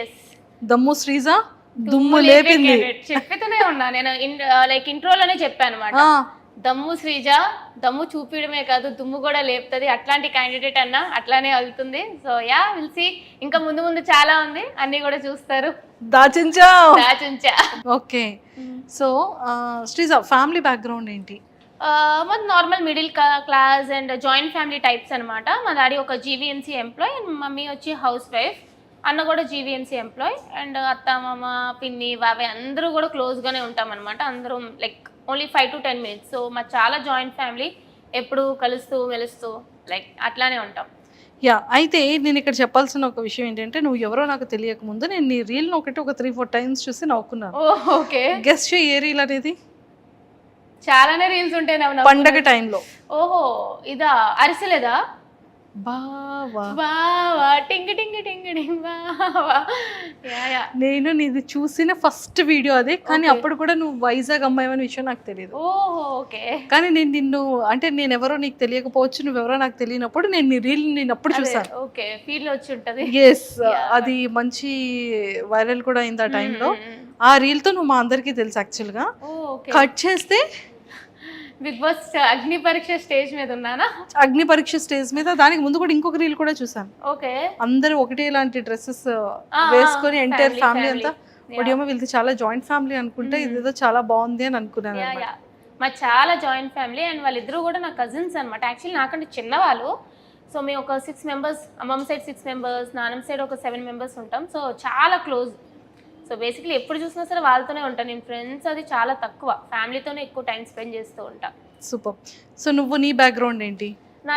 Yes. దమ్ము శ్రీజ దుమ్ము లేపింది. చెప్తూనే ఉన్నా నేను, లైక్ ఇంట్రోలోనే చెప్పాను అనమాట. దమ్ము శ్రీజ దమ్ము చూపించడమే కాదు దుమ్ము కూడా లేపుతుంది, అట్లాంటి క్యాండిడేట్ అన్న అట్లానే వెళ్తుంది. సో యా విల్ సీ, ఇంకా ముందు ముందు చాలా ఉంది, అన్ని కూడా చూస్తారు. దాచించా. Okay. Hmm. So Sreeja family background ఏంటి? మాది normal middle class and joint family types అనమాట. మా డాడీ ఒక జీవీఎంసీ ఎంప్లాయ్ అండ్ మమ్మీ వచ్చి హౌస్ వైఫ్, అన్న కూడా జీవీఎంసీ ఎంప్లాయ్ అండ్ అత్త మామ పిన్ని బాబాయ్ అందరూ కూడా క్లోజ్గానే ఉంటాం అనమాట. అందరం like only 5 to 10 minutes. So మా చాలా జాయింట్ ఫ్యామిలీ, ఎప్పుడు కలుస్తూ మెలుస్తూ లైక్ అట్లానే ఉంటాం. యా, అయితే నేను ఇక్కడ చెప్పాల్సిన ఒక విషయం ఏంటంటే, నువ్వు ఎవరో నాకు తెలియక ముందు నేను నీ రీల్ ఒక 3-4 టైమ్స్ చూసి నవ్వుకున్నాను. ఓకే, గెస్ట్ చేయి ఏ రీల్ అనేది? చాలానే రీల్స్ ఉంటాయి పండగ టైంలో. ఓహో ఇదా, అరిసెలేదా? బావా బావా టింగ్ టింగ్ టింగ్ టింగ్ బావా. నేను నీది చూసిన ఫస్ట్ వీడియో అదే, కానీ అప్పుడు కూడా నువ్వు వైజాగ్ అమ్మాయి అనే విషయం నాకు తెలియదు. ఓహో ఓకే. కానీ నేను నిన్ను అంటే నేను ఎవరో నీకు తెలియకపోవచ్చు, నువ్వెవరో నాకు తెలియనప్పుడు నేను నీ రీల్ నేను అప్పుడు చూసాను. ఓకే, ఫీల్ వచ్చి ఉంటది. ఎస్, అది మంచి వైరల్ కూడా అయింది ఆ టైంలో. ఆ రీల్ తో నువ్వు మా అందరికీ తెలుసు యాక్చువల్గా. కట్ చేస్తే బిగ్ బాస్ అగ్ని పరీక్ష స్టేజ్ మీద ఉన్నానా? అగ్ని పరీక్ష స్టేజ్ మీద, దానికి ముందు కూడా ఇంకొక రీల్ కూడా చూసాను. ఓకే, అందరూ ఒకటే లాంటి డ్రెస్సెస్ వేసుకొని ఎంటైర్ ఫ్యామిలీ అంతా. ఒడియమ్మ వీళ్ళది చాలా జాయింట్ ఫ్యామిలీ అనుకుంటే, ఇదేదో చాలా బాగుంది అని అనుకున్నాను. మా చాలా జాయింట్ ఫ్యామిలీ అండ్ వాళ్ళిద్దరూ కూడా నా కజిన్స్ అనమాట. యాక్చువల్లీ నాకంటే చిన్నవాళ్ళు. సో మేము ఒక 6 members, అమ్మమ్మ సైడ్ 6 members, నాన్నమ్మ సైడ్ ఒక 7 members ఉంటాం. సో చాలా క్లోజ్. సో బేసిక్లీ ఎప్పుడు చూసినా సరే వాళ్ళతోనే ఉంటాను నేను. ఫ్రెండ్స్ అది చాలా తక్కువ, ఫ్యామిలీతోనే ఎక్కువ టైం స్పెండ్ చేస్తూ ఉంటా. సూపర్. సో నువ్వు నీ బ్యాక్గ్రౌండ్ ఏంటి,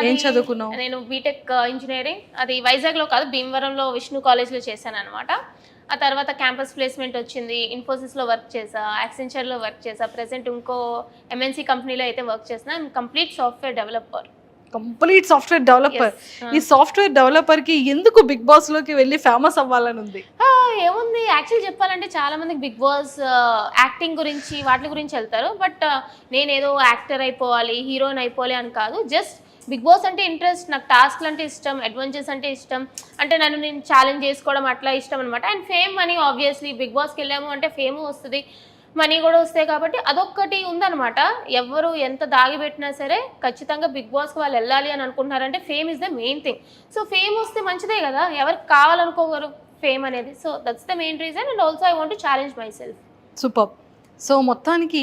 ఏం చదువుకున్నావు? నేను బీటెక్ ఇంజనీరింగ్, అది వైజాగ్లో కాదు భీమవరంలో విష్ణు కాలేజ్లో చేశాను అనమాట. ఆ తర్వాత క్యాంపస్ ప్లేస్మెంట్ వచ్చింది, ఇన్ఫోసిస్లో వర్క్ చేసా, యాక్సెంచర్లో వర్క్ చేసా, ప్రెసెంట్ ఇంకో ఎంఎన్సీ కంపెనీలో అయితే వర్క్ చేసిన. Complete software developer. Complete software developer. ఈ సాఫ్ట్వేర్ డెవలపర్ కి ఎందుకు బిగ్ బాస్ లోకి వెళ్ళి ఫేమస్ అవ్వాలని ఉంది? ఏముంది, యాక్చువల్లీ చెప్పాలంటే చాలా మందికి బిగ్ బాస్ యాక్టింగ్ గురించి వాటి గురించి వెళ్తారు. బట్ నేనేదో యాక్టర్ అయిపోవాలి, హీరోయిన్ అయిపోవాలి అని కాదు. జస్ట్ బిగ్ బాస్ అంటే ఇంట్రెస్ట్, నాకు టాస్క్లు అంటే ఇష్టం, అడ్వెంచర్స్ అంటే ఇష్టం, అంటే నేను ఛాలెంజ్ చేసుకోవడం అట్లా ఇష్టం అనమాట. And fame money, obviously big బాస్కి వెళ్ళాము అంటే ఫేమ్ వస్తుంది, మనీ కూడా వస్తాయి. కాబట్టి అదొక్కటి ఉందన్నమాట. ఎవరు ఎంత దాగిపెట్టినా సరే ఖచ్చితంగా బిగ్ బాస్కి వాళ్ళు వెళ్ళాలి అని అనుకుంటున్నారంటే fame is the main thing. So fame వస్తే మంచిదే కదా, ఎవరికి కావాలనుకోగలరు ఫేమ్ అనేది. So that's the main reason. And also I want to challenge myself. Super. So మొత్తానికి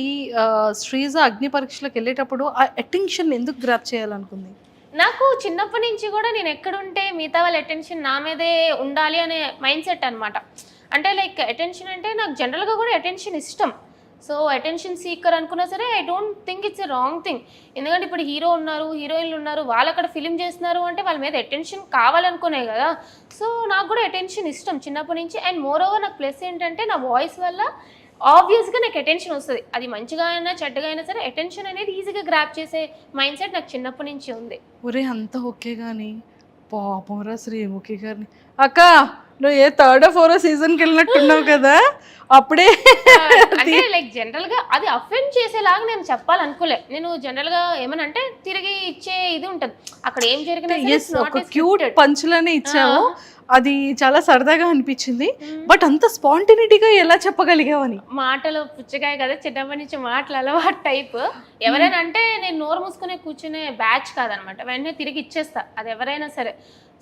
శ్రీజ అగ్ని పరీక్షలకు వెళ్ళేటప్పుడు ఆ అటెన్షన్ ఎందుకు గ్రాప్ చేయాలనుకుంది? నాకు చిన్నప్పటి నుంచి కూడా నేను ఎక్కడుంటే మిగతా వాళ్ళ అటెన్షన్ నా మీదే ఉండాలి అనే మైండ్ సెట్ అనమాట. అంటే లైక్ అటెన్షన్ అంటే నాకు జనరల్గా కూడా అటెన్షన్ ఇష్టం. సో అటెన్షన్ సీకర్ అనుకున్నా సరే I don't think it's a wrong thing. ఎందుకంటే ఇప్పుడు హీరో ఉన్నారు, హీరోయిన్లు ఉన్నారు, వాళ్ళు అక్కడ ఫిలిం చేస్తున్నారు అంటే వాళ్ళ మీద అటెన్షన్ కావాలనుకునే కదా. సో నాకు కూడా అటెన్షన్ ఇష్టం చిన్నప్పటి నుంచి. అండ్ మోర్ ఓవర్ నాకు ప్లస్ ఏంటంటే నా వాయిస్ వల్ల ఆబ్వియస్గా నాకు అటెన్షన్ వస్తుంది. అది మంచిగా అయినా చెడ్డగా అయినా సరే అటెన్షన్ అనేది ఈజీగా గ్రాప్ చేసే మైండ్ సెట్ నాకు చిన్నప్పటి నుంచి ఉంది. ఒరే అంతా ఓకే కానీ పాపంరా శ్రీముఖి గారిని. అక్క నువ్వు ఏ 3rd or 4th సీజన్కి వెళ్ళినట్టున్నావు కదా, అప్పుడే అంటే లైక్ జనరల్గా అది అఫెండ్ చేసేలాగా నేను చెప్పాలనుకోలే. నేను జనరల్గా ఏమనంటే తిరిగి ఇచ్చే ఇది ఉంటుంది, అక్కడ ఏం జరిగినా ఒక క్యూట్ పంచులనే ఇచ్చావు. అది చాలా సరదాగా అనిపించింది. బట్ అంత స్పాంటినిటీగా ఎలా చెప్పగలిగావని? మాటలు పుచ్చకాయ కదా, చిన్నప్పటి నుంచి మాటలు అలవాటు టైప్. ఎవరైనా అంటే నేను నోరు మూసుకునే కూర్చునే బ్యాచ్ కాదనమాట, వెంటనే తిరిగి ఇచ్చేస్తా అది ఎవరైనా సరే.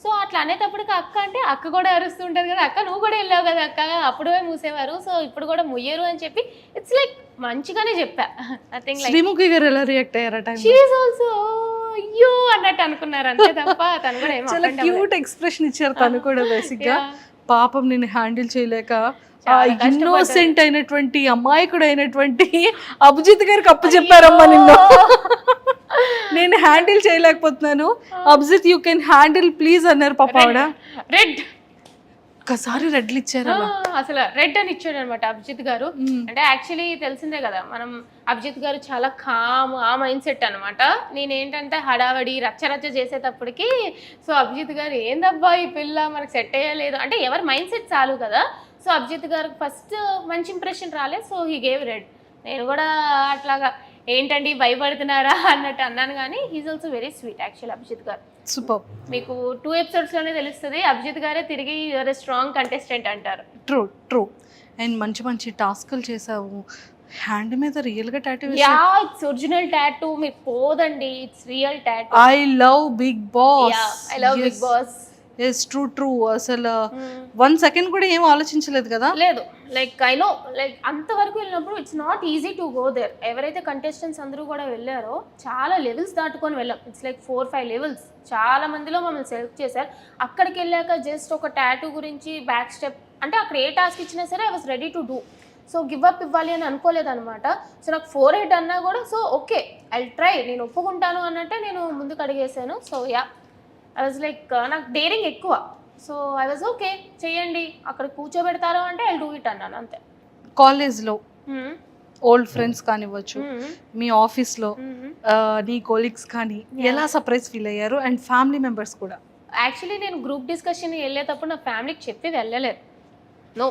సో అట్లా అనేటప్పటికి అక్క అంటే అక్క కూడా అరుస్తుంటుంది కదా, అక్క నువ్వు కూడా వెళ్ళావు కదా అక్క, అప్పుడే మూసేవారు, సో ఇప్పుడు కూడా ముయ్యరు అని చెప్పి ఇట్స్ లైక్ మంచిగానే చెప్పా. Nothing like. శ్రీముఖి గారు ఎలా రియాక్ట్ అయ్యారట? షీ ఈజ్ ఆల్సో అయ్యో అన్నట్టు అనుకున్నారు అంతే తప్ప తను కూడా ఏమో చాలా క్యూట్ ఎక్స్ప్రెషన్ ఇచ్చారు తను కూడా. బేసిక్ గా పాపం నేను హ్యాండిల్ చేయలేక ఇన్నోసెంట్ అయినటువంటి అమాయకుడు అయినటువంటి అభిజిత్ గారికి అప్పు చెప్పారమ్మా నిన్ను, నేను హ్యాండిల్ చేయలేకపోతున్నాను, Abhijeet you can handle please అన్నారు పాప ఆవిడ. రెడ్ ఒక్కసారి రెడ్లు ఇచ్చారు, అసలు రెడ్ అని ఇచ్చాడు అనమాట అభిజిత్ గారు. అంటే యాక్చువల్లీ తెలిసిందే కదా మనం, అభిజిత్ గారు చాలా కామ్ ఆ మైండ్ సెట్ అనమాట. నేనేంటంటే హడావడి రచ్చరచ్చ చేసేటప్పటికి సో అభిజిత్ గారు ఏందబ్బా ఈ పిల్ల మనకు సెట్ అయ్యలేదు అంటే ఎవరి మైండ్ సెట్ చాలు కదా. సో అభిజిత్ గారికి ఫస్ట్ మంచి ఇంప్రెషన్ రాలేదు, సో హీ గేవ్ రెడ్. నేను కూడా అట్లాగా ఏంటండి భయపడుతున్నారా అన్నట్టు అన్నాను, కానీ he's also very sweet actually Abhijit గారు. సూపర్. మీకు 2 ఎపిసోడ్స్లోనే తెలుస్తుంది అభిజిత్ గారే తిరిగి యూఆర్ ఎ స్ట్రాంగ్ కంటెస్టెంట్ అంటారు. ట్రూ. అండ్ మంచి మంచి టాస్క్లు చేసావు. హ్యాండ్ మీద రియల్గా tattoo. Ya, it's original tattoo. మీరు పోదండి, it's real tattoo. I love Bigg Boss. Ya, I love Bigg Boss. Yes, true. అసలు 1 సెకండ్ కూడా ఏం ఆలోచించలేదు కదా? లేదు, లైక్ ఐ నో, లైక్ అంతవరకు వెళ్ళినప్పుడు it's not easy to go there. ఎవరైతే కంటెస్టెంట్స్ అందరూ కూడా వెళ్ళారో చాలా లెవెల్స్ దాటుకొని వెళ్ళాం. It's like 4-5 levels. చాలా మందిలో మమ్మల్ని సెలెక్ట్ చేశారు. అక్కడికి వెళ్ళాక జస్ట్ ఒక టాటూ గురించి బ్యాక్ స్టెప్ అంటే అక్కడ ఏ టాస్క్ ఇచ్చినా సరే I was ready to do. So give up ఇవ్వాలి అని అనుకోలేదన్నమాట. సో నాకు 4 అన్నా కూడా సో ఓకే ఐ ట్రై, నేను ఒప్పుకుంటాను అన్నట్టే నేను ముందుకు అడిగేసాను. So ya, I was like నాకు డేరింగ్ ఎక్కువ. సో ఐ వాజ్ ఓకే, చెయ్యండి, అక్కడ కూర్చోబెడతారు అంటే ఐ డూ ఇట్ అన్నాను అంతే. కాలేజ్లో ఓల్డ్ ఫ్రెండ్స్ కానివ్వచ్చు, మీ ఆఫీస్లో నీ కొలీగ్స్ కానీ ఎలా సర్ప్రైజ్ ఫీల్ అయ్యారు? అండ్ ఫ్యామిలీ మెంబర్స్ కూడా. యాక్చువల్లీ నేను గ్రూప్ డిస్కషన్ వెళ్ళేటప్పుడు నా ఫ్యామిలీకి చెప్పి వెళ్ళలేదు. నో,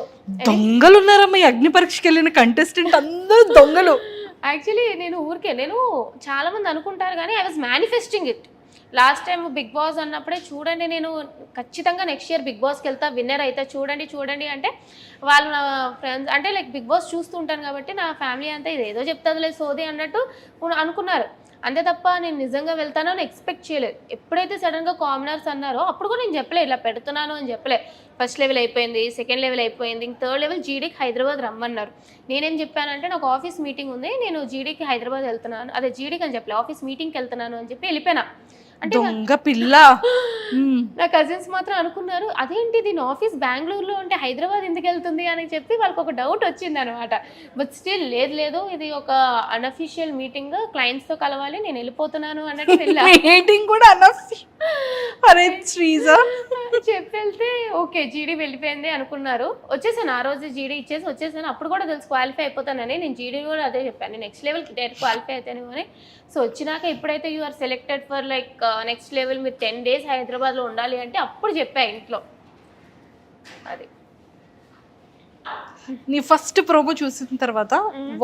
దొంగలు ఉన్నారమ్మా ఈ అగ్ని పరీక్షకి వెళ్ళిన కంటెస్టెంట్ అందరూ దొంగలు. యాక్చువల్లీ నేను చాలా మంది అనుకుంటారు కానీ I was manifesting it. Last time Bigg Boss అన్నప్పుడే చూడండి, నేను ఖచ్చితంగా నెక్స్ట్ ఇయర్ బిగ్ బాస్కి వెళ్తా, విన్నర్ అయితే చూడండి అంటే వాళ్ళు నా ఫ్రెండ్స్ అంటే లైక్ బిగ్ బాస్ చూస్తూ ఉంటాను కాబట్టి నా ఫ్యామిలీ అంతా ఇది ఏదో చెప్తుందిలే సోది అన్నట్టు అనుకున్నారు. అంతే తప్ప నేను నిజంగా వెళ్తానో అని ఎక్స్పెక్ట్ చేయలేదు. ఎప్పుడైతే సడన్గా కామనర్స్ అన్నారో అప్పుడు కూడా నేను చెప్పలే ఇలా పెడుతున్నాను అని చెప్పలే. ఫస్ట్ లెవెల్ అయిపోయింది, సెకండ్ లెవెల్ అయిపోయింది, ఇంక 3rd లెవెల్ జీడీకి హైదరాబాద్ రమ్మన్నారు. నేనేం చెప్పానంటే నాకు ఆఫీస్ మీటింగ్ ఉంది, నేను జీడీకి హైదరాబాద్ వెళ్తున్నాను, అదే జీడీకి అని చెప్పలే, ఆఫీస్ మీటింగ్కి వెళ్తున్నాను అని చెప్పి వెళ్ళిపోయినా. అంటే దొంగ పిల్ల. నా కజిన్స్ మాత్రం అనుకున్నారు అదేంటి దీని ఆఫీస్ బెంగళూరులో ఉంటే హైదరాబాద్ ఎందుకు వెళ్తుంది అని చెప్పి వాళ్ళకి ఒక డౌట్ వచ్చింది అనమాట. బట్ స్టిల్ లేదు ఇది ఒక అన్అఫీషియల్ మీటింగ్, క్లయింట్స్ తో కలవాలి, నేను వెళ్ళిపోతున్నాను అన్నట్టు మీటింగ్ కూడా అరే శ్రీజా చెప్పి వెళ్తే ఓకే జీడీ వెళ్ళిపోయింది అనుకున్నారు. వచ్చేసాను ఆ రోజు జీడీ ఇచ్చేసి వచ్చేసాను. అప్పుడు కూడా తెలుసు క్వాలిఫై అయిపోతానని. నేను జీడీ కూడా అదే చెప్పాను, నెక్స్ట్ లెవెల్కి డైరెక్ట్ క్వాలిఫై అవుతాను అని. సో వచ్చినాక ఎప్పుడైతే you are selected for like next level, మీరు 10 days హైదరాబాద్లో ఉండాలి అంటే అప్పుడు చెప్పా ఇంట్లో. అది నీ ఫస్ట్ ప్రోమో చూసిన తర్వాత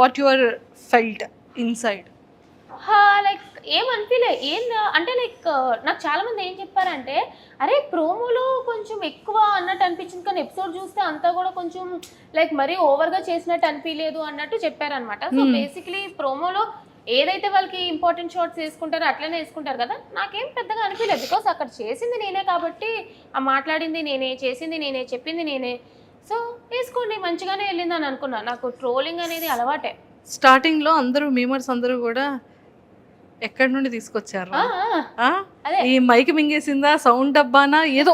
what your felt inside? Like ఏమనిపించలే, అంటే లైక్ నాకు చాలా మంది ఏం చెప్పారంటే అరే ప్రోమోలో కొంచెం ఎక్కువ అన్నట్టు అనిపించింది, కానీ ఎపిసోడ్ చూస్తే అంతా కూడా కొంచెం లైక్ మరీ ఓవర్గా చేసినట్టు అనిపించలేదు అన్నట్టు చెప్పారనమాట. సో బేసిక్లీ ప్రోమోలో ఏదైతే వాళ్ళకి ఇంపార్టెంట్ షార్ట్స్ వేసుకుంటారో అట్లనే వేసుకుంటారు కదా, నాకేం పెద్దగా అనిపించలేదు. బికాస్ అక్కడ చేసింది నేనే కాబట్టి, ఆ మాట్లాడింది నేనే, చేసింది నేనే, చెప్పింది నేనే. సో వేసుకోండి మంచిగానే వెళ్ళింది అని అనుకున్నా. నాకు ట్రోలింగ్ అనేది అలవాటే. స్టార్టింగ్లో అందరూ మీమర్స్ అందరూ కూడా ఎక్కడి నుండి తీసుకొచ్చారు? ఈ మైక్ మింగేసిందా, సౌండ్ డబ్బానా, ఏదో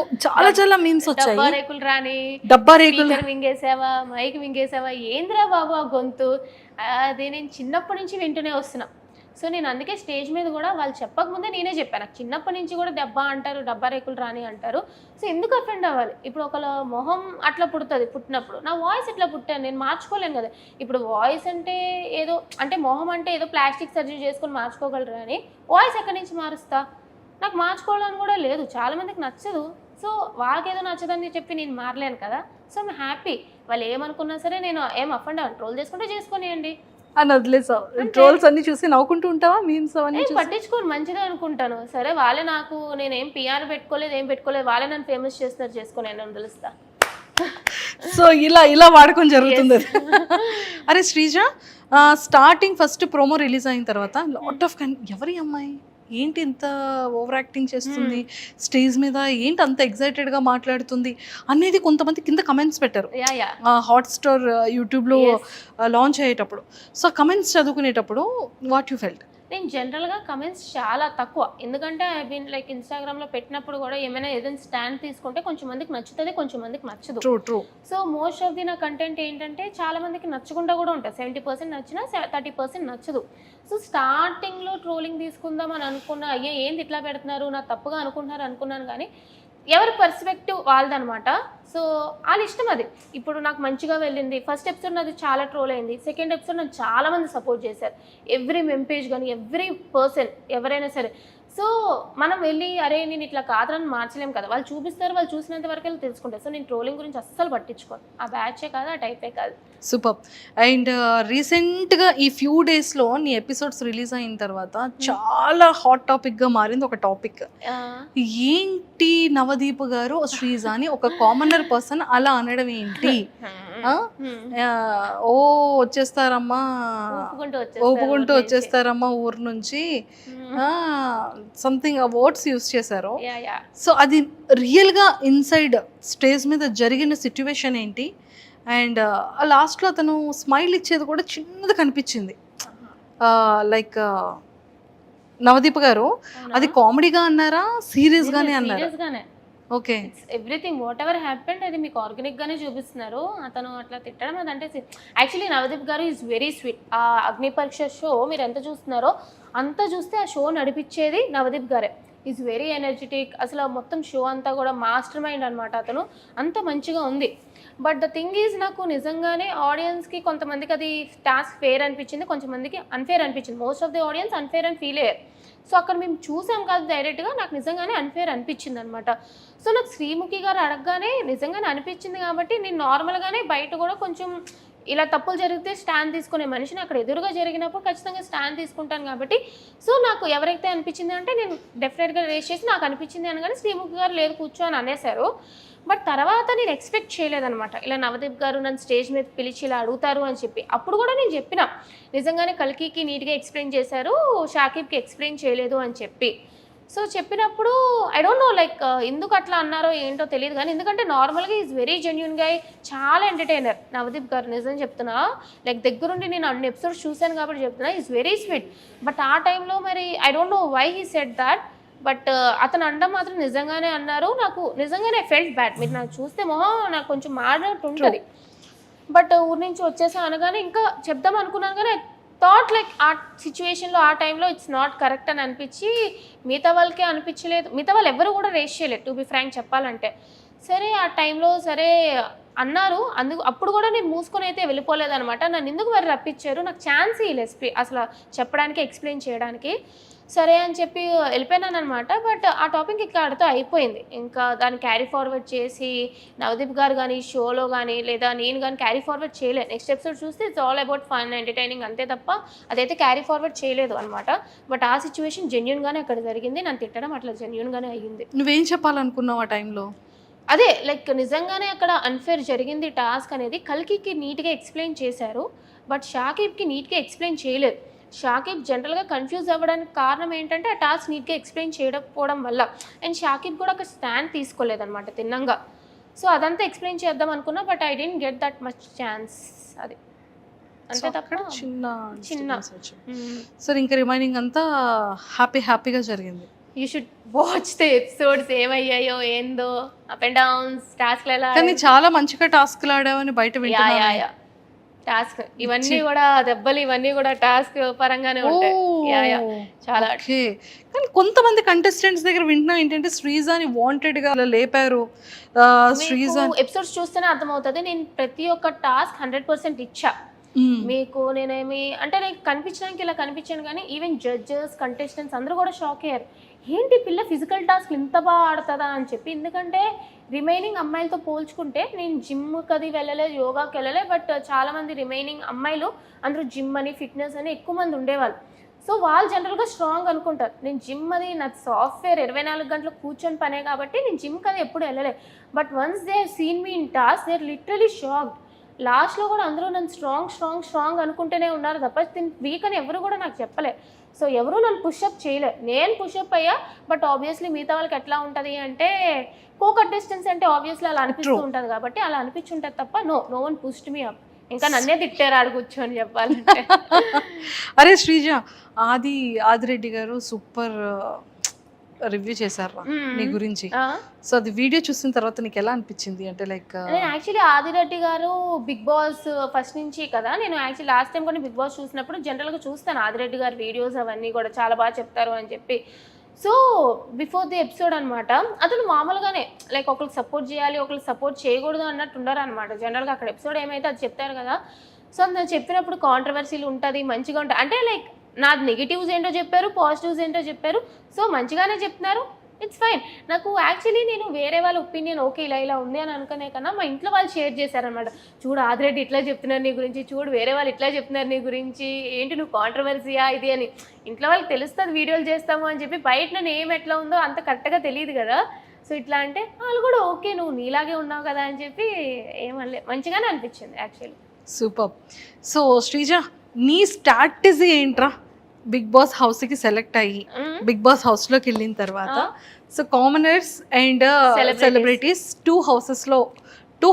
చాలా మీమ్స్ వచ్చాయి. డబ్బా రేకులు రాని, డబ్బా రేకులు మింగేసావా, మైక్ మింగేసావా, ఏంద్రా బాబు ఆ గొంతు, అది నేను చిన్నప్పటి నుంచి వింటూనే వస్తున్నా. సో నేను అందుకే స్టేజ్ మీద కూడా వాళ్ళు చెప్పకముందే నేనే చెప్పాను, నాకు చిన్నప్పటి నుంచి కూడా దెబ్బ అంటారు, డబ్బా రేకులు రాని అంటారు. సో ఎందుకు అఫెండ్ అవ్వాలి? ఇప్పుడు ఒకళ్ళ మొహం అట్లా పుడుతుంది, పుట్టినప్పుడు నా వాయిస్ ఎట్లా పుట్టాను, నేను మార్చుకోలేను కదా. ఇప్పుడు వాయిస్ అంటే ఏదో అంటే మొహం అంటే ఏదో ప్లాస్టిక్ సర్జరీ చేసుకొని మార్చుకోగలరు కానీ వాయిస్ ఎక్కడి నుంచి మారుస్తా? నాకు మార్చుకోవాలని కూడా లేదు, చాలా మందికి నచ్చదు. సో వాళ్ళకి ఏదో నచ్చదని చెప్పి నేను మారలేను కదా. సో ఐమ్ హ్యాపీ, వాళ్ళు ఏమనుకున్నా సరే నేను ఏం అఫెండ్ అవ్వను, ట్రోల్ చేసుకుంటే చేసుకునేయండి అని వదిలేసావు. ట్రోల్స్ అన్ని చూసి నవ్వుకుంటూ ఉంటావా? మీమ్స్ అవన్నీ పట్టించుకోను, మంచిదే అనుకుంటాను. సరే వాళ్ళే నాకు, నేనేం పిఆర్ పెట్టుకోలేదు, ఏం పెట్టుకోలేదు, వాళ్ళే నన్ను ఫేమస్ చేస్తున్నారు, చేసుకుని నేను తెలుస్తా. సో ఇలా వాడకం జరుగుతుంది. అరే Sreeja, starting first promo release అయిన తర్వాత లాట్ ఆఫ్ ఎవరి అమ్మాయి ఏంటి ఇంత ఓవర్ యాక్టింగ్ చేస్తుంది స్టేజ్ మీద, ఏంటి అంత ఎక్సైటెడ్గా మాట్లాడుతుంది అనేది కొంతమంది కింద కమెంట్స్ పెట్టారు హాట్స్టార్ యూట్యూబ్లో లాంచ్ అయ్యేటప్పుడు. సో కమెంట్స్ చదువుకునేటప్పుడు వాట్ యూ ఫెల్ట్? నేను జనరల్గా కమెంట్స్ చాలా తక్కువ, ఎందుకంటే ఐ బీన్ లైక్ ఇన్స్టాగ్రామ్లో పెట్టినప్పుడు కూడా ఏదైనా స్టాండ్ తీసుకుంటే కొంచెం మందికి నచ్చుతుంది, కొంచెం మందికి నచ్చదు. True. So most of the నా కంటెంట్ ఏంటంటే చాలా మందికి నచ్చకుండా కూడా ఉంటాయి. 70% నచ్చినా 30% నచ్చదు. సో స్టార్టింగ్లో ట్రోలింగ్ తీసుకుందాం అని అనుకున్నా, అయ్యే ఏంది ఇట్లా పెడుతున్నారు, నా తప్పుగా అనుకున్నాను కానీ ఎవరి పర్స్పెక్టివ్ వాళ్ళదనమాట. సో వాళ్ళ ఇష్టం అది. ఇప్పుడు నాకు మంచిగా వెళ్ళింది, ఫస్ట్ ఎపిసోడ్ నాది చాలా ట్రోల్ అయింది, సెకండ్ ఎపిసోడ్ నాకు చాలా మంది సపోర్ట్ చేశారు, ఎవ్రీ మెంపేజ్ కానీ ఎవ్రీ పర్సన్ ఎవరైనా సరే. సో మనం వెళ్ళి అరే నేను ఇట్లా కాదని మార్చలేం కదా, వాళ్ళు చూపిస్తారు, వాళ్ళు చూసినంత వరకు వెళ్ళి తెలుసుకుంటారు. సో నేను ట్రోలింగ్ గురించి అస్సలు పట్టించుకోను, ఆ బ్యాచే కాదు, ఆ టైపే కాదు. సూపర్. అండ్ రీసెంట్గా ఈ ఫ్యూ డేస్లో నీ ఎపిసోడ్స్ రిలీజ్ అయిన తర్వాత చాలా హాట్ టాపిక్గా మారింది ఒక టాపిక్. ఏంటి నవదీప్ గారు శ్రీజ అని ఒక కామనర్ పర్సన్ అలా అనడం ఏంటి? ఓ వచ్చేస్తారమ్మా, ఒప్పుకుంటూ వచ్చేస్తారమ్మా ఊరు నుంచి, సంథింగ్ వర్డ్స్ యూస్ చేశారు. సో అది రియల్గా ఇన్సైడ్ స్టేజ్ మీద జరిగిన సిచ్యువేషన్ ఏంటి? అండ్ లాస్ట్లో అతను స్మైల్ ఇచ్చేది కూడా చిన్నది కనిపించింది, లైక్ నవదీప్ గారు. అది కామెడీగా అన్నారా, సీరియస్గానే అన్నారా? Okay, everything what ever happened అది మీకు ఆర్గానిక్ గానే చూపిస్తున్నారు. అతను అట్లా తిట్టడం అదంటే యాక్చువల్లీ నవదీప్ గారు ఈజ్ వెరీ స్వీట్. ఆ అగ్ని పరీక్ష షో మీరు ఎంత చూస్తున్నారో అంత చూస్తే ఆ షో నడిపించేది నవదీప్ గారే. ఈజ్ వెరీ ఎనర్జెటిక్, అసలు మొత్తం షో అంతా కూడా మాస్టర్ మైండ్ అనమాట. అతను అంత మంచిగా ఉంది. బట్ ద థింగ్ ఈజ్ నాకు నిజంగానే ఆడియన్స్కి కొంతమందికి అది టాస్క్ ఫేర్ అనిపించింది, కొంతమందికి అన్ఫేర్ అనిపించింది. Most of the audience unfair అని ఫీల్ అయ్యారు. సో అక్కడ మేము చూసాం కాదు డైరెక్ట్గా, నాకు నిజంగానే అన్ఫేర్ అనిపించింది అనమాట. సో నాకు శ్రీముఖి గారు అడగగానే నిజంగానే అనిపించింది కాబట్టి నేను నార్మల్గానే బయట కూడా కొంచెం ఇలా తప్పులు జరిగితే స్టాండ్ తీసుకునే మనిషిని, అక్కడ ఎదురుగా జరిగినప్పుడు ఖచ్చితంగా స్టాండ్ తీసుకుంటాను కాబట్టి. సో నాకు ఎవరైతే అనిపించింది అంటే నేను డెఫినెట్గా రేస్ చేసి నాకు అనిపించింది అనగానే శ్రీముఖి గారు లేదు కూర్చో అని అనేశారు. బట్ తర్వాత నేను ఎక్స్పెక్ట్ చేయలేదనమాట ఇలా నవదీప్ గారు నన్ను స్టేజ్ మీద పిలిచి ఇలా అడుగుతారు అని చెప్పి. అప్పుడు కూడా నేను చెప్పిన నిజంగానే కల్కికి నీట్గా ఎక్స్ప్లెయిన్ చేశారు, షాకిబ్కి ఎక్స్ప్లెయిన్ చేయలేదు అని చెప్పి. సో చెప్పినప్పుడు ఐ డోంట్ నో లైక్ ఎందుకు అట్లా అన్నారో ఏంటో తెలియదు కానీ, ఎందుకంటే నార్మల్గా ఈజ్ వెరీ జెన్యున్ గా, చాలా ఎంటర్టైనర్ నవదీప్ గారు. నిజం చెప్తున్నా, లైక్ దగ్గరుండి నేను అన్ని ఎపిసోడ్స్ చూశాను కాబట్టి చెప్తున్నా, ఈజ్ వెరీ స్వీట్. బట్ ఆ టైంలో మరి I don't know why he said that. But అతను అనడం మాత్రం నిజంగానే అన్నారు. నాకు నిజంగానే ఫెల్ట్ బ్యాడ్. మీరు నాకు చూస్తే మొహం నాకు కొంచెం మాడినట్టు ఉంటుంది. బట్ ఊరి నుంచి వచ్చేసా అనగానే ఇంకా చెప్దాం అనుకున్నాను కానీ థాట్ లైక్ ఆ సిచ్యువేషన్లో ఆ టైంలో ఇట్స్ నాట్ కరెక్ట్ అని అనిపించి మిగతా వాళ్ళకే అనిపించలేదు. మిగతా వాళ్ళు ఎవరు కూడా రేస్ చేయలేదు టు బి ఫ్రాంక్ చెప్పాలంటే. సరే ఆ టైంలో సరే అన్నారు, అప్పుడు కూడా నేను మూసుకొని అయితే వెళ్ళిపోలేదనమాట. నన్ను ఎందుకు మరి రప్పించారు, నాకు ఛాన్స్ ఇవ్వలేదు అసలు చెప్పడానికి, ఎక్స్ప్లెయిన్ చేయడానికి. సరే అని చెప్పి వెళ్ళిపోయినాను అనమాట. బట్ ఆ టాపిక్ ఇక్కడితో అయిపోయింది. ఇంకా దాన్ని క్యారీ ఫార్వర్డ్ చేసి నవదీప్ గారు కానీ షోలో కానీ లేదా నేను కానీ క్యారీ ఫార్వర్డ్ చేయలేదు. నెక్స్ట్ ఎపిసోడ్ చూస్తే it's all about fun entertaining అంతే తప్ప అదైతే క్యారీ ఫార్వర్డ్ చేయలేదు అనమాట. బట్ ఆ సిచ్యువేషన్ జెన్యున్గానే అక్కడ జరిగింది. నన్ను తిట్టడం అట్లా జెన్యున్గానే అయ్యింది. నువ్వేం చెప్పాలనుకున్నావు ఆ టైంలో? అదే లైక్ నిజంగానే అక్కడ అన్ఫేర్ జరిగింది టాస్క్ అనేది. కల్కికి నీట్గా ఎక్స్ప్లెయిన్ చేశారు, బట్ షాకిబ్కి నీట్గా ఎక్స్ప్లెయిన్ చేయలేదు. షాకిబ్ జనరల్గా కన్ఫ్యూజ్ అవ్వడానికి కారణం ఏంటంటే ఆ టాస్క్ నీట్గా ఎక్స్ప్లెయిన్ చేయకపోవడం వల్ల. అండ్ షాకిబ్ కూడా ఒక స్టాండ్ తీసుకోలేదన్నమాట తిన్నంగా. సో అదంతా ఎక్స్ప్లెయిన్ చేద్దాం అనుకున్నా, but I didn't get that much chance. అది అంతే తప్ప చిన్న. సరే ఇంకా రిమైనింగ్ అంతా హ్యాపీగా జరిగింది. You should watch the episodes, ఏమయ్యాయో ఏందో అప్ అండ్ డౌన్స్, టాస్క్లు ఎలా. కానీ చాలా మంచిగా టాస్క్లు ఆడావని బయట వింటున్నాను. టాస్క్ ఇవన్నీ కూడా దెబ్బలు ఇవన్నీ కూడా టాస్క్ పరంగానే ఉంటాయి. చాలా. కానీ కొంతమంది కంటెస్టెంట్స్ దగ్గర వింటున్నా ఏంటంటే శ్రీజాని వాంటెడ్ గా లేపారు. శ్రీజా ఎపిసోడ్స్ చూస్తేనే అర్థమవుతుంది. నేను ప్రతి ఒక్క టాస్క్ 100% ఇచ్చా మీకు. నేనేమి అంటే నాకు కనిపించడానికి ఇలా కనిపించాను కానీ ఈవెన్ జడ్జెస్ కంటెస్టెంట్స్ అందరూ కూడా షాక్ అయ్యారు, ఏంటి పిల్ల ఫిజికల్ టాస్క్ ఇంత బాగా ఆడుతుందా అని చెప్పి. ఎందుకంటే రిమైనింగ్ అమ్మాయిలతో పోల్చుకుంటే నేను జిమ్కి అది వెళ్ళలేదు, యోగాకి వెళ్ళలేదు. బట్ చాలామంది రిమైనింగ్ అమ్మాయిలు అందరూ జిమ్ అని ఫిట్నెస్ అని ఎక్కువ మంది ఉండేవాళ్ళు. సో వాళ్ళు జనరల్గా స్ట్రాంగ్ అనుకుంటారు. నేను జిమ్ అది నా సాఫ్ట్వేర్ 24 గంటలు కూర్చొని పనే కాబట్టి నేను జిమ్కి అది ఎప్పుడు వెళ్ళలేదు. But once they have seen me in task they are literally shocked. లాస్ట్లో కూడా అందరూ నన్ను స్ట్రాంగ్ అనుకుంటూనే ఉన్నారు తప్ప వీక్ అని ఎవరు కూడా నాకు చెప్పలే. సో ఎవరు నన్ను పుషప్ చేయలే, నేను పుషప్ అయ్యా. బట్ ఆబ్వియస్లీ మిగతా వాళ్ళకి ఎట్లా ఉంటుంది అంటే కో కంటెస్టెంట్స్ అంటే ఆబ్వియస్లీ అలా అనిపిస్తూ ఉంటుంది కాబట్టి అలా అనిపించుంటుంది తప్ప no one pushed me up. ఇంకా నన్నే తిట్టారు ఆడు కూర్చొని చెప్పాలంటే. అరే శ్రీజ, ఆదిరెడ్డి గారు సూపర్ రివ్యూ చేశారు నీ గురించి. సో అది వీడియో చూసిన తర్వాత నీకు ఎలా అనిపించింది? అంటే లైక్ నేను యాక్చువల్లీ ఆదిరెడ్డి గారు బిగ్ బాస్ ఫస్ట్ నుంచి కదా, నేను యాక్చువల్లీ లాస్ట్ టైం కూడా బిగ్ బాస్ చూసినప్పుడు జనరల్గా చూస్తాను ఆదిరెడ్డి గారి వీడియోస్ అవన్నీ కూడా చాలా బాగా చెప్తారు అని చెప్పి. సో బిఫోర్ ది ఎపిసోడ్ అనమాట అతను మామూలుగానే లైక్ ఒకరికి సపోర్ట్ చేయాలి ఒకరికి సపోర్ట్ చేయకూడదు అన్నట్టు ఉండరు అనమాట. జనరల్గా అక్కడ ఎపిసోడ్ ఏమైతే అది చెప్తారు కదా. సో నేను చెప్పినప్పుడు కాంట్రవర్సీలు ఉంటుంది, మంచిగా ఉంటుంది. అంటే లైక్ నాది నెగిటివ్స్ ఏంటో చెప్పారు, పాజిటివ్స్ ఏంటో చెప్పారు. సో మంచిగానే చెప్తున్నారు, ఇట్స్ ఫైన్. నాకు యాక్చువల్లీ నేను వేరే వాళ్ళ ఒపీనియన్ ఓకే ఇలా ఉంది అని అనుకునే కన్నా మా ఇంట్లో వాళ్ళు షేర్ చేశారనమాట. చూడు ఆదిరెడ్డి ఇట్లా చెప్తున్నారు నీ గురించి, చూడు వేరే వాళ్ళు ఇట్లా చెప్తున్నారు నీ గురించి, ఏంటి నువ్వు కాంట్రవర్సీయా ఇది అని. ఇంట్లో వాళ్ళకి తెలుస్తుంది వీడియోలు చేస్తాము అని చెప్పి, బయట నేను ఏం ఎట్లా ఉందో అంత కరెక్ట్గా తెలియదు కదా. సో ఇట్లా అంటే వాళ్ళు కూడా ఓకే నువ్వు నీలాగే ఉన్నావు కదా అని చెప్పి ఏమనలే, మంచిగానే అనిపించింది యాక్చువల్లీ. సూపర్. సో శ్రీజ, నీ స్ట్రాటజీ ఏంట్రా బిగ్ బాస్ హౌస్కి సెలెక్ట్ అయ్యి బిగ్ బాస్ హౌస్లోకి వెళ్ళిన తర్వాత? So commoners and celebrities two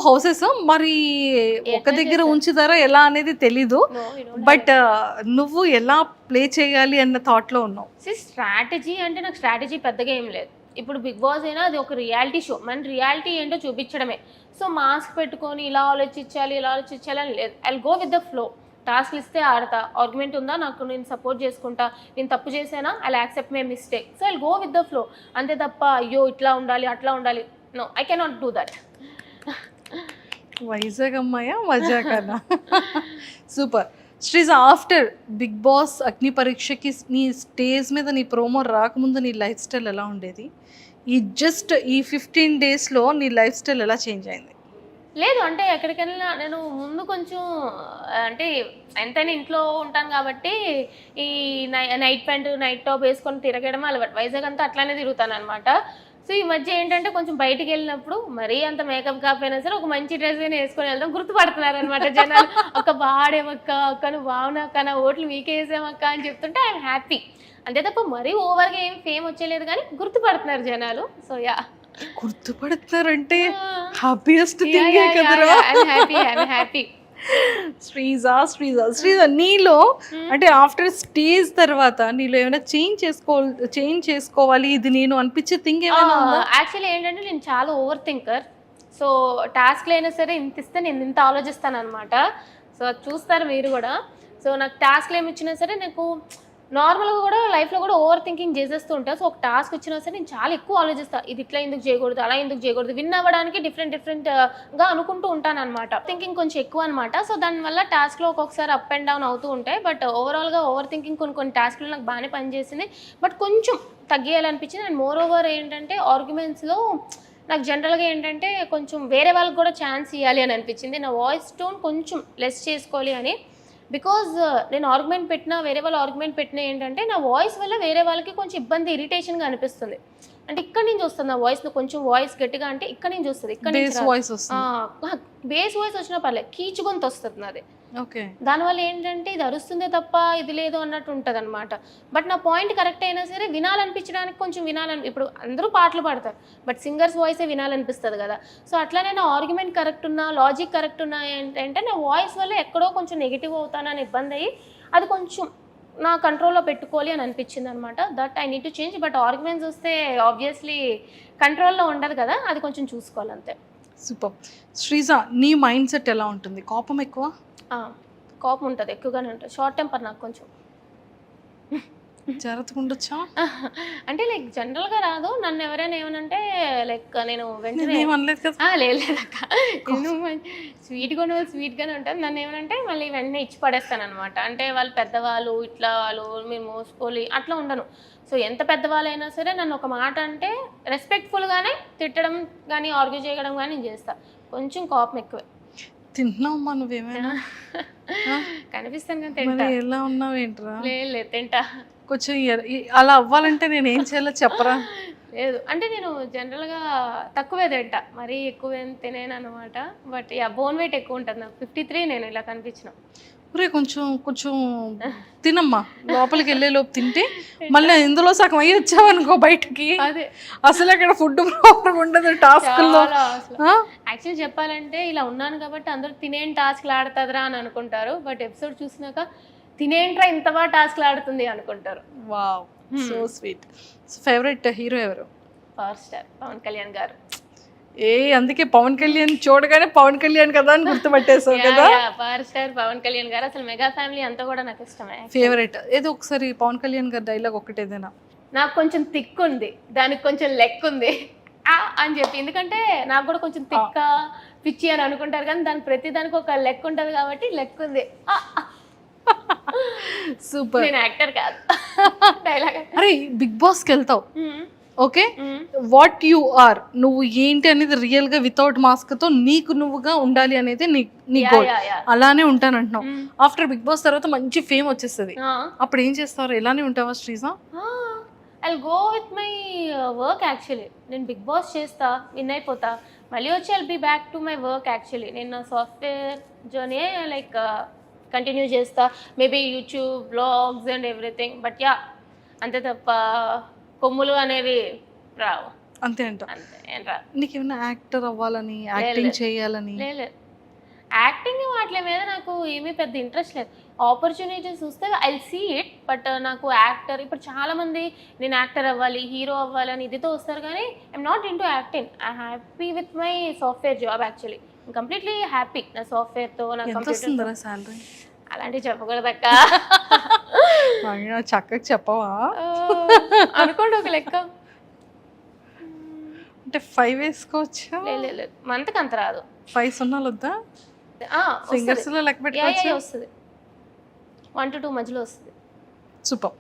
houses మరి ఒక దగ్గర ఉంచుతారా ఎలా అనేది తెలీదు, బట్ నువ్వు ఎలా ప్లే చేయాలి అన్న థాట్లో ఉన్నావు. స్ట్రాటజీ అంటే నాకు స్ట్రాటజీ పెద్దగా ఏం లేదు. ఇప్పుడు బిగ్ బాస్ అయినా అది ఒక రియాలిటీ షో, మన రియాలిటీ ఏంటో చూపించడమే. సో మాస్క్ పెట్టుకొని ఇలా ఆలోచించాలి అని లేదు. I go with the flow. టాస్క్లు ఇస్తే ఆడతా, ఆర్గ్యుమెంట్ ఉందా నాకు నేను సపోర్ట్ చేసుకుంటా, నేను తప్పు చేసానా I accept my mistake. So I go with the flow, అంతే తప్ప అయ్యో ఇట్లా ఉండాలి అట్లా ఉండాలి, no I cannot do that. Vizag అమ్మాయా మజాకనా? Super. Sreeja, after Bigg Boss అగ్ని పరీక్షకి నీ స్టేజ్ మీద నీ ప్రోమో రాకముందు నీ లైఫ్ స్టైల్ ఎలా ఉండేది? ఈ 15 daysలో నీ లైఫ్ స్టైల్ ఎలా చేంజ్ అయింది? లేదు అంటే ఎక్కడికైనా నేను ముందు కొంచెం అంటే ఎంతైనా ఇంట్లో ఉంటాను కాబట్టి ఈ నైట్ ప్యాంటు నైట్ టాప్ వేసుకొని తిరగడం అలవాటు. వైజాగ్ అంతా అట్లానే తిరుగుతాను అనమాట. సో ఈ మధ్య ఏంటంటే కొంచెం బయటికి వెళ్ళినప్పుడు మరీ అంత మేకప్ కాకపోయినా సరే ఒక మంచి డ్రెస్ అయినా వేసుకొని వెళ్దాం, గుర్తుపడుతున్నారు అనమాట జనాలు. ఒక బాడేమక్క, అక్క నువ్వు బాగున్నాక, నా ఓట్లు మీకే వేసామక్క అని చెప్తుంటే ఐఎమ్ హ్యాపీ. అంతే తప్ప మరీ ఓవర్గా ఏం ఫేమ్ వచ్చేలేదు కానీ గుర్తుపడుతున్నారు జనాలు. సో యా, గుర్తుపడుతున్నారంటే హ్యాపీయెస్ట్ థింగ్ కదరా. హ్యాపీ. శ్రీజ, నీలో అంటే ఆఫ్టర్ స్టేజ్ తర్వాత నీలో ఏమైనా చేంజ్ చేసుకోవాలి ఇది నేను అనిపించే థింగ్ ఏమైనా? యాక్చువల్లీ ఏంటంటే నేను చాలా ఓవర్ థింకర్. సో టాస్క్లు అయినా సరే ఇంత ఇస్తే నేను ఇంత ఆలోచిస్తాను అనమాట. సో అది చూస్తారు మీరు కూడా. సో నాకు టాస్క్లు ఏమి ఇచ్చినా సరే నాకు నార్మల్గా కూడా లైఫ్లో కూడా ఓవర్ థింకింగ్ చేసేస్తూ ఉంటాను. సో ఒక టాస్క్ వచ్చినా సరే నేను చాలా ఎక్కువ ఆలోచిస్తాను, ఇది ఇట్లా ఎందుకు చేయకూడదు, అలా ఎందుకు చేయకూడదు, విన్ అవ్వడానికి డిఫరెంట్గా అనుకుంటూ ఉంటాను అనమాట. థింకింగ్ కొంచెం ఎక్కువ అనమాట. సో దానివల్ల టాస్క్లో ఒక్కొక్కసారి అప్ అండ్ డౌన్ అవుతూ ఉంటాయి. బట్ ఓవరాల్గా ఓవర్ థింకింగ్ కొన్ని టాస్క్లు నాకు బాగానే పనిచేసింది, బట్ కొంచెం తగ్గియాలనిపించింది. అండ్ మోర్ ఓవర్ ఏంటంటే ఆర్గ్యుమెంట్స్లో నాకు జనరల్గా ఏంటంటే కొంచెం వేరే వాళ్ళకి కూడా ఛాన్స్ ఇవ్వాలి అని అనిపించింది. నా వాయిస్ టోన్ కొంచెం లెస్ చేసుకోవాలి అని. బికాజ్ నేను ఆర్గ్యుమెంట్ పెట్టినా వేరే వాళ్ళు ఆర్గ్యుమెంట్ పెట్టినా ఏంటంటే నా వాయిస్ వల్ల వేరే వాళ్ళకి కొంచెం ఇబ్బంది, ఇరిటేషన్గా అనిపిస్తుంది. అంటే ఇక్కడ నుంచి వస్తుంది నా వాయిస్, కొంచెం వాయిస్ గట్టిగా అంటే ఇక్కడ నుంచి వస్తుంది, ఇక్కడ నుంచి బేస్ వాయిస్ వచ్చినా పర్లేదు, కీచుగొంతు వస్తుంది నాది. ఓకే, దానివల్ల ఏంటంటే ఇది అరుస్తుందే తప్ప ఇది లేదు అన్నట్టు ఉంటుంది అనమాట. బట్ నా పాయింట్ కరెక్ట్ అయినా సరే వినాలనిపించడానికి కొంచెం ఇప్పుడు అందరూ పాటలు పాడతారు, బట్ సింగర్స్ వాయిసే వినాలనిపిస్తుంది కదా. సో అట్లానే నా ఆర్గ్యుమెంట్ కరెక్ట్ ఉన్నా, లాజిక్ కరెక్ట్ ఉన్నా ఏంటంటే నా వాయిస్ వల్ల ఎక్కడో కొంచెం నెగిటివ్ అవుతానని ఇబ్బంది అయ్యి అది కొంచెం నా కంట్రోల్లో పెట్టుకోవాలి అని అనిపించింది అనమాట. That I need to change. But arguments వస్తే ఆబ్వియస్లీ కంట్రోల్లో ఉండదు కదా, అది కొంచెం చూసుకోవాలి అంతే. సూపర్. శ్రీజ, నీ మైండ్ సెట్ ఎలా ఉంటుంది? కోపం ఎక్కువ? కోపం ఉంటుంది, ఎక్కువగానే ఉంటుంది. షార్ట్ టెంపర్ నాకు కొంచెం. జరుగుతుండొచ్చా అంటే లైక్ జనరల్గా రాదు. నన్ను ఎవరైనా ఏమనంటే లైక్ నేను వెంటనే లేదక్క, నేను స్వీట్గానే ఉంటుంది. నన్ను ఏమనంటే మళ్ళీ వెంటనే ఇచ్చి పడేస్తాను అనమాట. అంటే వాళ్ళు పెద్దవాళ్ళు, ఇట్లా వాళ్ళు మీరు మోసుకోవాలి అట్లా ఉండను. సో ఎంత పెద్దవాళ్ళైనా సరే నన్ను ఒక మాట అంటే రెస్పెక్ట్ఫుల్గానే తిట్టడం కానీ ఆర్గ్యూ చేయడం కానీ నేను చేస్తాను. కొంచెం కోపం ఎక్కువే. తింటున్నావమ్మా నువ్వేమైనా? కనిపిస్తాను కానీ తింటా. ఎలా ఉన్నావు ఏంట్రా? లేదు తింటా. కొంచెం అలా అవ్వాలంటే నేను ఏం చేయాలో చెప్పరా? లేదు అంటే నేను జనరల్గా తక్కువే తింటా, మరీ ఎక్కువ ఏం తినేను అనమాట. బట్ బోన్ వెయిట్ ఎక్కువ ఉంటుంది నాకు, 53 నేను ఇలా కనిపించిన. కొంచెం తినమ్మా, లోపలికి వెళ్ళే లోపు తింటే మళ్ళీ ఇందులో సగం అయ్యి వచ్చావనుకో బయటకి, అదే అసలు అక్కడ ఫుడ్ ప్రాబ్లం ఉండదు టాస్క్లో. యాక్చువల్లీ చెప్పాలంటే ఇలా ఉన్నాను కాబట్టి అందరూ తినేం టాస్క్లు ఆడుతుందిరా అని అనుకుంటారు. బట్ ఎపిసోడ్ చూసినాక తినేంట్రా ఇంత బాగా టాస్క్లు ఆడుతుంది అనుకుంటారు. Wow, so sweet. Favourite hero ఎవరు? పవర్ స్టార్ పవన్ కళ్యాణ్ గారు. అందుకే పవన్ కళ్యాణ్ చూడగానే పవన్ కళ్యాణ్ కదా అని గుర్తుపట్టేసావు కదా. పవర్ స్టార్ పవన్ కళ్యాణ్ గారు, అసలు మెగా ఫ్యామిలీ అంతా కూడా నాకు ఇష్టమే. ఫేవరెట్ ఏదో ఒకసారి పవన్ కళ్యాణ్ గారి డైలాగ్ ఒకటేదేనా? నాకు కొంచెం థిక్ ఉంది, దానికి కొంచెం లెక్ ఉంది అని చెప్పి. ఎందుకంటే నాకు కూడా కొంచెం థిక్క పిచ్చి అని అనుకుంటారు కానీ ప్రతి దానికి ఒక లెక్ ఉంటుంది కాబట్టి లెక్ ఉంది సూపర్. నేను యాక్టర్ కాదు, డైలాగ్. అరే బిగ్ బాస్కి వెళ్తావు, ఓకే, వాట్ యు ఆర్, నువ్వు ఏంటి అనేది రియల్ గా వితౌట్ మాస్క్ తో నీకు నువ్వుగా ఉండాలి అనేది నీ గోల్. అలానే ఉంటానంటున్నావు. ఆఫ్టర్ బిగ్ బాస్ తర్వాత మంచి ఫేమ్ వచ్చేస్తుంది, అప్పుడు ఏం చేస్తారు? ఎలానే ఉంటావా Sreeja? I'll go with my work actually. నేను బిగ్ బాస్ చేస్తా, విన్ అయిపోతా, మళ్ళీ వచ్చి I'll be back to my work actually. నేను సాఫ్ట్వేర్ జర్నీ లైక్ కంటిన్యూ చేస్తా, maybe YouTube blogs and everything. But yeah, అంతే తప్ప కొమ్ములు అనేవి రావు. అంతే అంట. అంతే ఏం రా. నీకేమైనా యాక్టర్ అవ్వాలని, యాక్టింగ్ చేయాలని? లేదు, యాక్టింగ్ వాటి మీద నాకు ఏమీ పెద్ద ఇంట్రెస్ట్ లేదు. ఆపర్చునిటీస్ వస్తే ఐ సీ ఇట్, బట్ నాకు యాక్టర్, ఇప్పుడు చాలా మంది నేను యాక్టర్ అవ్వాలి, హీరో అవ్వాలి అని ఇదితో వస్తారు, కానీ I'm not in to acting. I happy with my software job actually. Completely happy నా సాఫ్ట్వేర్తో, నా కంప్యూటర్. సాలరీ అలాంటివి చెప్పకూడదక్క. చక్కగా చెప్పవా? అనుకోండి ఒక లెక్క. అంటే 5 వేసుకోవచ్చా? లేదు, మంత్కి అంత రాదు. 5 సున్నాలు వద్దా? ఫింగర్స్ లో లెక్క పెట్టుకోవచ్చు. వస్తుంది, 1 to 2 మధ్యలో వస్తుంది. సూపర్.